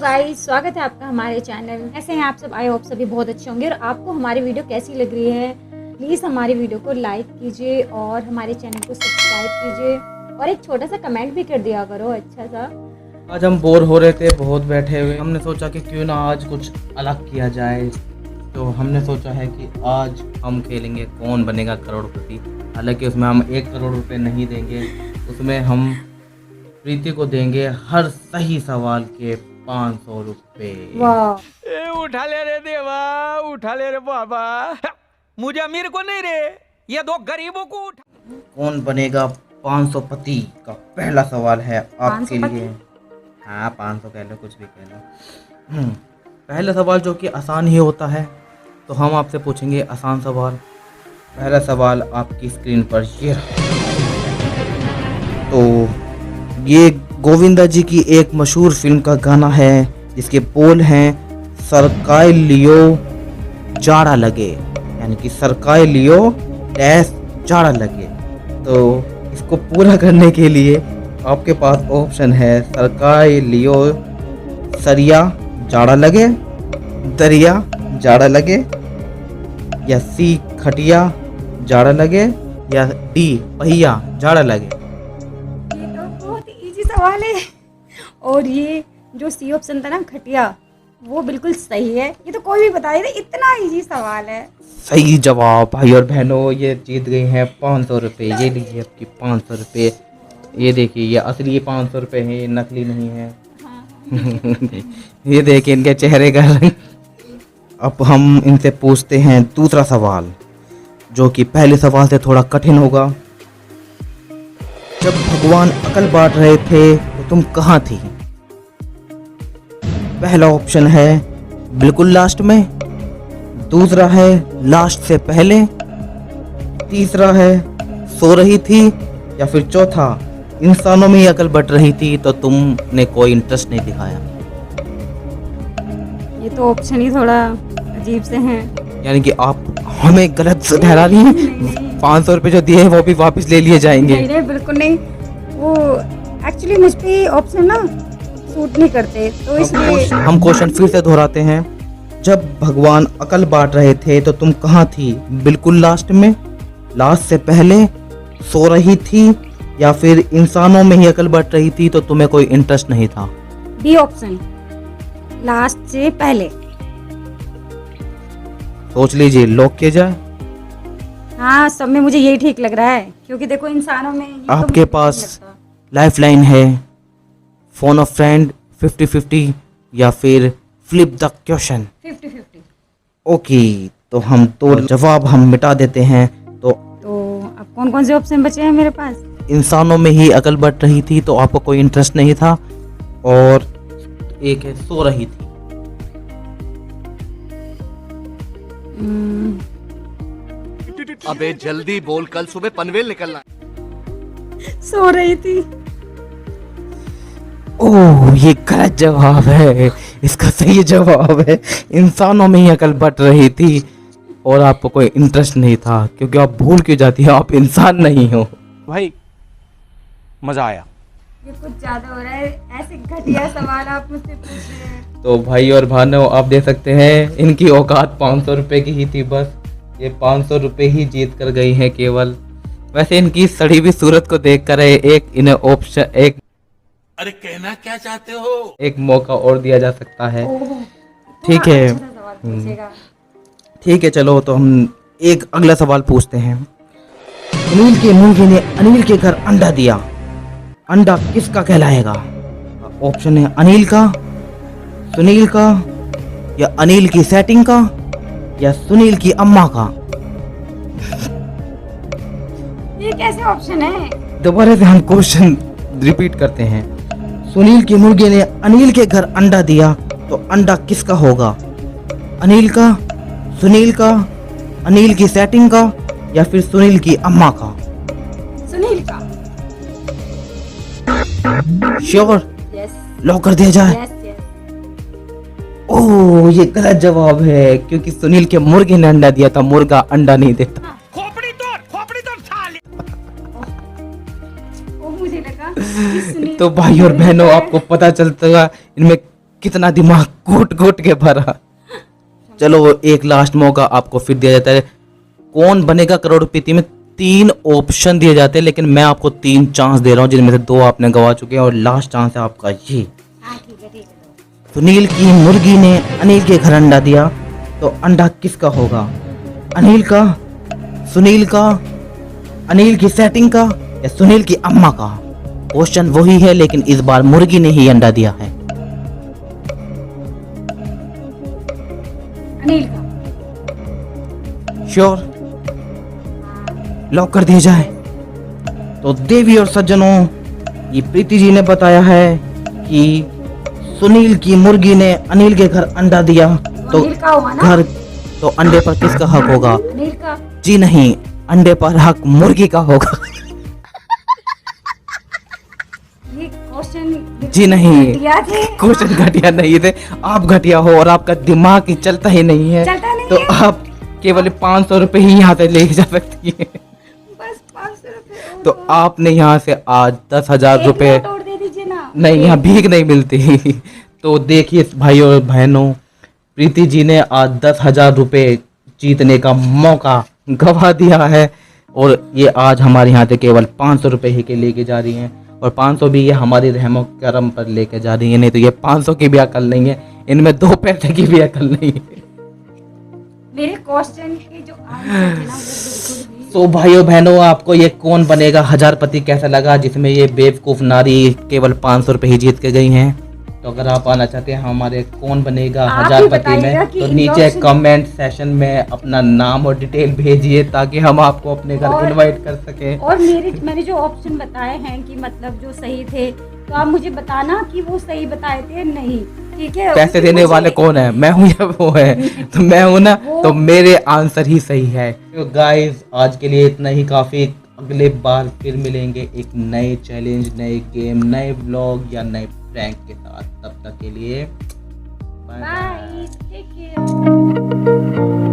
Guys, स्वागत है आपका हमारे चैनल। कैसे हैं आप सब? आई होप सभी बहुत अच्छे होंगे। और आपको हमारी वीडियो कैसी लग रही है, प्लीज़ हमारी वीडियो को लाइक कीजिए और हमारे चैनल को सब्सक्राइब कीजिए और एक छोटा सा कमेंट भी कर दिया करो अच्छा सा। आज हम बोर हो रहे थे बहुत बैठे हुए, हमने सोचा कि क्यों ना आज कुछ अलग किया जाए। तो हमने सोचा है कि आज हम खेलेंगे कौन बनेगा करोड़पति। हालांकि उसमें हम 1 करोड़ रुपए नहीं देंगे, उसमें हम प्रीति को देंगे हर सही सवाल के 500 रुपए। वाह, उठा ले रे देवा, उठा ले रे बाबा। मुझे अमीर को नहीं रे, ये 2 गरीबों को उठा। कौन बनेगा 500 पति का पहला सवाल है आपके 500 लिए। हाँ, 500 कह लो, कुछ भी कह लो। पहला सवाल जो कि आसान ही होता है, तो हम आपसे पूछेंगे आसान सवाल। पहला सवाल आपकी स्क्रीन पर ये रहा। तो ये गोविंदा जी की एक मशहूर फिल्म का गाना है जिसके बोल हैं सरकाय लियो जाड़ा लगे, यानी कि सरकाय लियो डैश जाड़ा लगे। तो इसको पूरा करने के लिए आपके पास ऑप्शन है सरकाय लियो सरिया जाड़ा लगे, दरिया जाड़ा लगे, या सी खटिया जाड़ा लगे, या डी पहिया जाड़ा लगे। ये तो बहुत इजी सवाल है। और ये जो सी ऑप्शन था ना, खटिया, वो बिल्कुल सही है। ये तो कोई भी बता दे, इतना इजी सवाल है। सही जवाब भाई और बहनों, ये जीत गई हैं 500 रुपये। ये लीजिए आपकी 500 रुपये। ये देखिए, ये असली 500 रुपये हैं, ये नकली नहीं है। ये देखिए इनके चेहरे का रंग। अब हम इनसे पूछते हैं दूसरा सवाल, जो कि पहले सवाल से थोड़ा कठिन होगा। जब भगवान अकल बांट रहे थे तो तुम कहाँ थी? पहला ऑप्शन है बिल्कुल लास्ट में, दूसरा है लास्ट से पहले, तीसरा है सो रही थी, या फिर चौथा इंसानों में ही अकल बट रही थी तो तुमने कोई इंटरेस्ट नहीं दिखाया। ये तो ऑप्शन ही थोड़ा अजीब से हैं। यानी कि आप हमें गलत ठहरा रही हैं। 500 रुपये जो दिए हैं वो भी वापस ले लिए जाएंगे। नहीं नहीं, बिल्कुल नहीं। वो एक्चुअली मुझ पे ऑप्शन ना सूट नहीं करते, तो इसलिए हम क्वेश्चन फिर से दोहराते हैं। जब भगवान अकल बांट रहे थे तो तुम कहाँ थी? बिल्कुल लास्ट में, लास्ट से पहले, सो रही थी, या फिर इंसानों में ही अकल बांट रही थी तो तुम्हें कोई इंटरेस्ट नहीं था। बी ऑप्शन, लास्ट से पहले। सोच लीजिए, लॉक किया जाए। हाँ, सब में मुझे यही ठीक लग रहा है, क्योंकि देखो इंसानों में ये तो आपके मुझे ठीक पास लगता। लाइफ लाइन है, फोन ऑफ फ्रेंड, 50-50, या फिर फ्लिप द क्वेश्चन। 50-50। ओके, तो हम तो जवाब हम मिटा देते हैं। तो अब कौन कौन से ऑप्शन बचे हैं मेरे पास? इंसानों में ही अकल बढ़ रही थी तो आपको कोई इंटरेस्ट नहीं था, और एक है सो रही थी। अबे जल्दी बोल, कल सुबह पनवेल निकलना। सो रही थी। ओह, ये गलत जवाब है। इसका सही जवाब है इंसानों में ही अकल बढ़ रही थी और आपको कोई इंटरेस्ट नहीं था, क्योंकि आप भूल क्यों जाती हो, आप इंसान नहीं हो। भाई मजा आया। ये कुछ ज्यादा हो रहा है, ऐसे घटिया सवाल आप मुझसे पूछ रहे हैं। तो भाई और बहनों, आप देख सकते हैं इनकी औकात 500 रुपये की ही थी। बस ये 500 रुपये ही जीत कर गई हैं केवल। वैसे इनकी सड़ी हुई सूरत को देख कर एक इन्हें ऑप्शन, एक अरे कहना क्या चाहते हो? एक मौका और दिया जा सकता है। ओह, ठीक है। अच्छा सवाल पूछेगा। ठीक है, चलो तो हम एक अगला सवाल पूछते हैं। अनिल के मुर्गे ने अनिल के घर अंडा दिया, अंडा किसका कहलाएगा? ऑप्शन है अनिल का, सुनील का, या अनिल की सेटिंग का, या सुनील की अम्मा का। ये कैसे ऑप्शन है? दोबारा से हम क्वेश्चन रिपीट करते हैं। सुनील के मुर्गे ने अनिल के घर अंडा दिया तो अंडा किसका होगा? अनिल का, सुनील का, अनिल की सेटिंग का, या फिर सुनील की अम्मा का? सुनील का। श्योर? यस लॉक कर दिया जाए। Yes yes. ओह, ये गलत जवाब है, क्योंकि सुनील के मुर्गे ने अंडा दिया था, मुर्गा अंडा नहीं देता। खोपड़ी तोड़ साले। वो मुझे लगा कि सुनील तो भाई और बहनों, आपको पता चलता है इनमें कितना दिमाग कूट कूट के भरा। चलो एक लास्ट मौका आपको फिर दिया जाता है। कौन बनेगा करोड़पति में 3 ऑप्शन दिए जाते हैं, लेकिन मैं आपको 3 चांस दे रहा हूँ, जिनमें से 2 आपने गवा चुके हैं और लास्ट चांस है आपका ये। हाँ ठीक है। सुनील की मुर्गी ने अनिल के घर अंडा दिया, तो अंडा किसका होगा? अनिल का, सुनील का, अनिल की सेटिंग का या सुनील की अम्मा का? क्वेश्चन वही है, लेकिन इस बार मुर्गी ने ही अंडा दिया है। अनिल का। श्योर? लॉक कर दिया जाए? तो देवी और सज्जनों, ये प्रीति जी ने बताया है कि सुनील की मुर्गी ने अनिल के घर अंडा दिया, तो अनिल का होगा ना? घर तो अंडे पर किसका हक होगा? अनिल का। जी नहीं, अंडे पर हक मुर्गी का होगा। ये क्वेश्चन जी नहीं, घटिया थे। क्वेश्चन घटिया नहीं थे, आप घटिया हो और आपका दिमाग ही चलता ही नहीं है। चलता नहीं तो है? आप केवल 500 रुपए ही यहाँ से ले जा सकती है। बस 500 रुपए। तो आपने यहाँ से आज 10,000 रुपए। एक नोट और दे दीजिए ना। नहीं, यहाँ भीख नहीं मिलती। तो देखिए भाइयों और बहनों, प्रीति जी ने आज 10,000 रुपए जीतने का मौका गवा दिया है, और ये आज हमारे यहाँ से केवल 500 रुपए ही के लेके जा रही हैं, और 500 भी ये हमारी रहमो करम पर लेके जा रही है। नहीं तो ये 500 की भी अकल नहीं है, इनमें 2 पैसे की भी अकल नहीं है। मेरे क्वेश्चन के जो आंसर थे ना, वो बिल्कुल भी। तो भाइयों बहनों, आपको ये कौन बनेगा हजारपति कैसा लगा, जिसमें ये बेवकूफ नारी केवल 500 रुपए ही जीत के गई हैं? तो अगर आप आना चाहते हैं हमारे कौन बनेगा आप ही हजारपति बताइएगा में, कि तो इन नीचे ऑप्शन- कमेंट सेशन में अपना नाम और डिटेल भेजिए, ताकि हम आपको अपने घर और- इनवाइट कर सकें। और मैंने जो ऑप्शन बताए हैं कि मतलब जो सही थे, तो आप मुझे बताना कि वो सही बताए थे नहीं, ठीक है? पैसे क्योंकि देने मुझे- वाले कौन है, मैं हूँ या वो है? तो मैं हूँ ना, वो- तो मेरे आंसर ही सही है। तो गाइस, आज के लिए इतना ही काफी। अगले बार फिर मिलेंगे एक नए चैलेंज, नए गेम, नए व्लॉग या नए प्रैंक के साथ। तब तक के लिए bye bye. Bye, take care.